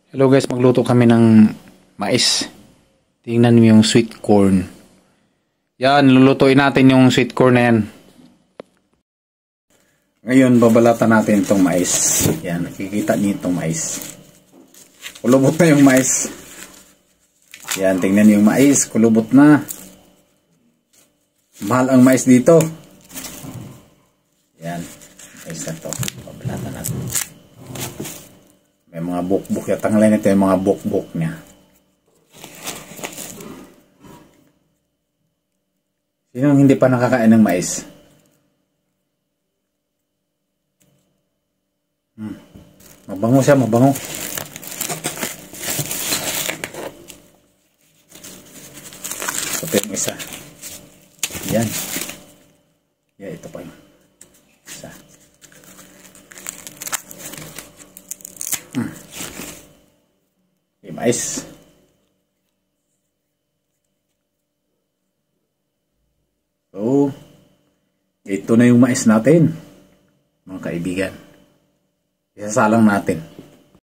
Hello guys, magluto kami ng mais. Tingnan niyo yung sweet corn. Yan, lulutuin natin yung sweet corn na yan. Ngayon, babalatan natin itong mais. Yan, nakikita niyo itong mais. Kulubot na yung mais. Yan, tingnan niyo yung mais. Kulubot na. Mahal ang mais dito. Yan, mais na ito. Babalatan natin. May mga bukbuk. Yung tanggalin nito yung mga bukbuk niya. Sino hindi pa nakakain ng mais? Mabango siya, mabango. Ito yung isa. Yan. Yan, ito pa yung isa. Okay, mais. So, ito na yung mais natin, mga kaibigan. Isasalang natin.